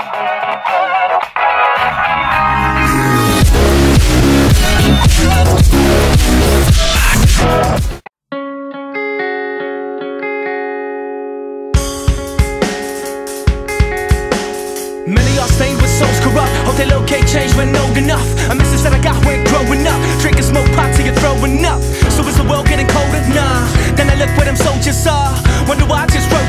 Many are stained with souls corrupt. Hope they locate change when old enough. A message that I got when growing up. Drink and smoke pot till you're throwing up. So is the world getting colder? Nah. Then I look where them soldiers are. Wonder why I just wrote